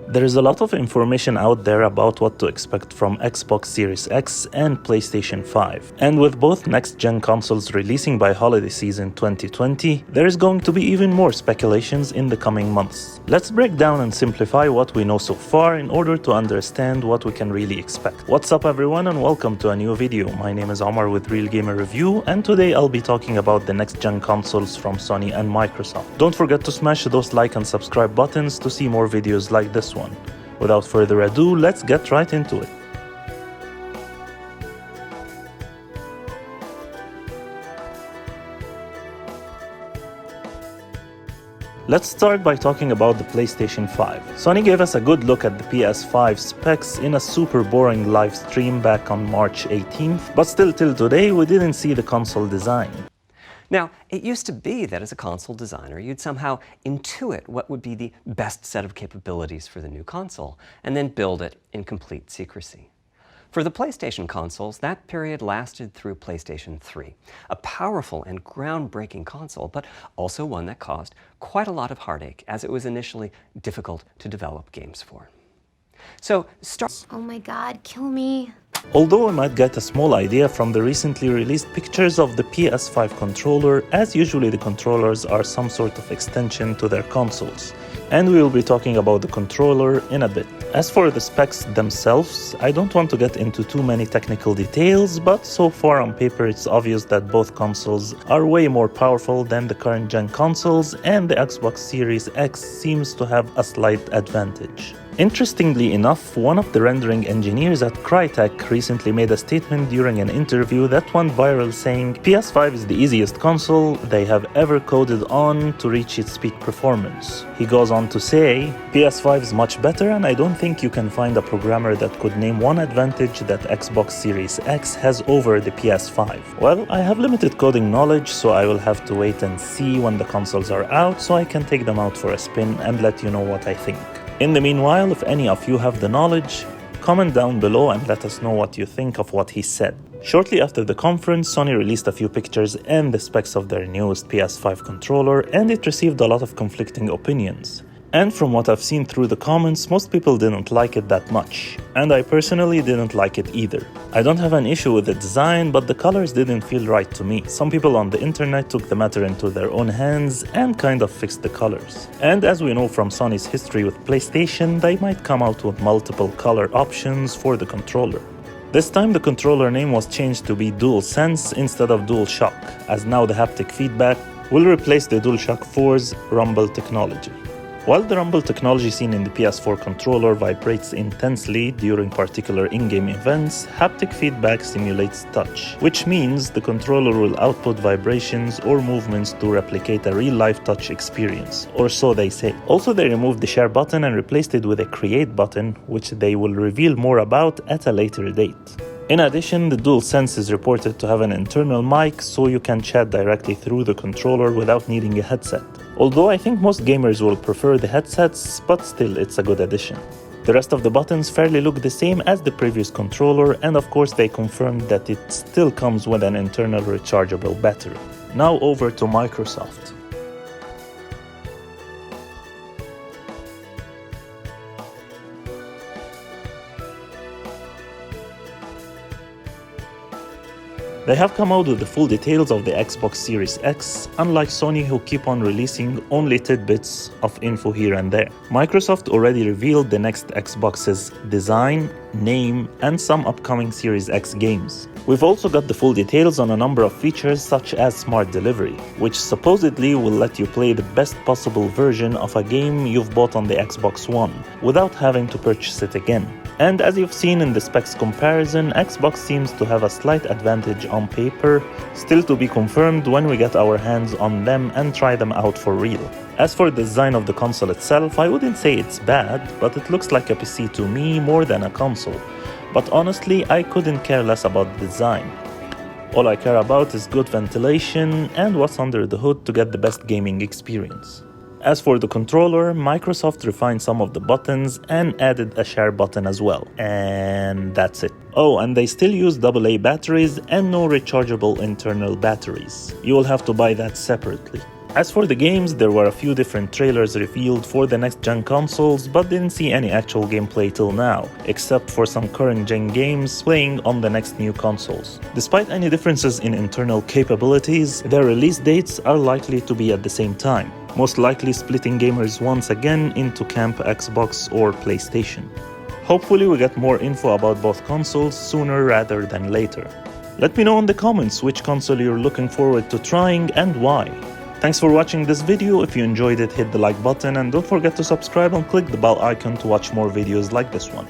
There is a lot of information out there about what to expect from Xbox Series X and PlayStation 5. And with both next-gen consoles releasing by holiday season 2020, there is going to be even more speculations in the coming months. Let's break down and simplify what we know so far in order to understand what we can really expect. What's up everyone and welcome to a new video. My name is Omar with Real Gamer Review, and today I'll be talking about the next-gen consoles from Sony and Microsoft. Don't forget to smash those like and subscribe buttons to see more videos like this one. Without further ado, let's get right into it. Let's start by talking about the PlayStation 5. Sony gave us a good look at the PS5 specs in a super boring live stream back on March 18th, but still till today we didn't see the console design. Now, it used to be that as a console designer, you'd somehow intuit what would be the best set of capabilities for the new console, and then build it in complete secrecy. For the PlayStation consoles, that period lasted through PlayStation 3, a powerful and groundbreaking console, but also one that caused quite a lot of heartache, as it was initially difficult to develop games for. Oh my god, kill me. Although we might get a small idea from the recently released pictures of the PS5 controller, as usually the controllers are some sort of extension to their consoles. And we will be talking about the controller in a bit. As for the specs themselves, I don't want to get into too many technical details, but so far on paper it's obvious that both consoles are way more powerful than the current gen consoles, and the Xbox Series X seems to have a slight advantage. Interestingly enough, one of the rendering engineers at Crytek recently made a statement during an interview that went viral saying PS5 is the easiest console they have ever coded on to reach its peak performance. He goes on to say, PS5 is much better and I don't think you can find a programmer that could name one advantage that Xbox Series X has over the PS5. Well, I have limited coding knowledge, so I will have to wait and see when the consoles are out so I can take them out for a spin and let you know what I think. In the meanwhile, if any of you have the knowledge, comment down below and let us know what you think of what he said. Shortly after the conference, Sony released a few pictures and the specs of their newest PS5 controller, and it received a lot of conflicting opinions. And from what I've seen through the comments, most people didn't like it that much. And I personally didn't like it either. I don't have an issue with the design, but the colors didn't feel right to me. Some people on the internet took the matter into their own hands and kind of fixed the colors. And as we know from Sony's history with PlayStation, they might come out with multiple color options for the controller. This time the controller name was changed to be DualSense instead of DualShock, as now the haptic feedback will replace the DualShock 4's rumble technology. While the rumble technology seen in the PS4 controller vibrates intensely during particular in-game events, haptic feedback simulates touch, which means the controller will output vibrations or movements to replicate a real-life touch experience, or so they say. Also, they removed the share button and replaced it with a create button, which they will reveal more about at a later date. In addition, the DualSense is reported to have an internal mic, so you can chat directly through the controller without needing a headset. Although I think most gamers will prefer the headsets, but still it's a good addition. The rest of the buttons fairly look the same as the previous controller, and of course they confirmed that it still comes with an internal rechargeable battery. Now over to Microsoft. They have come out with the full details of the Xbox Series X, unlike Sony who keep on releasing only tidbits of info here and there. Microsoft already revealed the next Xbox's design, name, and some upcoming Series X games. We've also got the full details on a number of features such as Smart Delivery, which supposedly will let you play the best possible version of a game you've bought on the Xbox One, without having to purchase it again. And as you've seen in the specs comparison, Xbox seems to have a slight advantage on paper, still to be confirmed when we get our hands on them and try them out for real. As for the design of the console itself, I wouldn't say it's bad, but it looks like a PC to me more than a console. But honestly, I couldn't care less about the design. All I care about is good ventilation and what's under the hood to get the best gaming experience. As for the controller, Microsoft refined some of the buttons and added a share button as well. And that's it. Oh, and they still use AA batteries and no rechargeable internal batteries. You will have to buy that separately. As for the games, there were a few different trailers revealed for the next-gen consoles, but didn't see any actual gameplay till now, except for some current-gen games playing on the next new consoles. Despite any differences in internal capabilities, their release dates are likely to be at the same time, most likely splitting gamers once again into Camp Xbox or PlayStation. Hopefully we get more info about both consoles sooner rather than later. Let me know in the comments which console you're looking forward to trying and why. Thanks for watching this video. If you enjoyed it, hit the like button and don't forget to subscribe and click the bell icon to watch more videos like this one.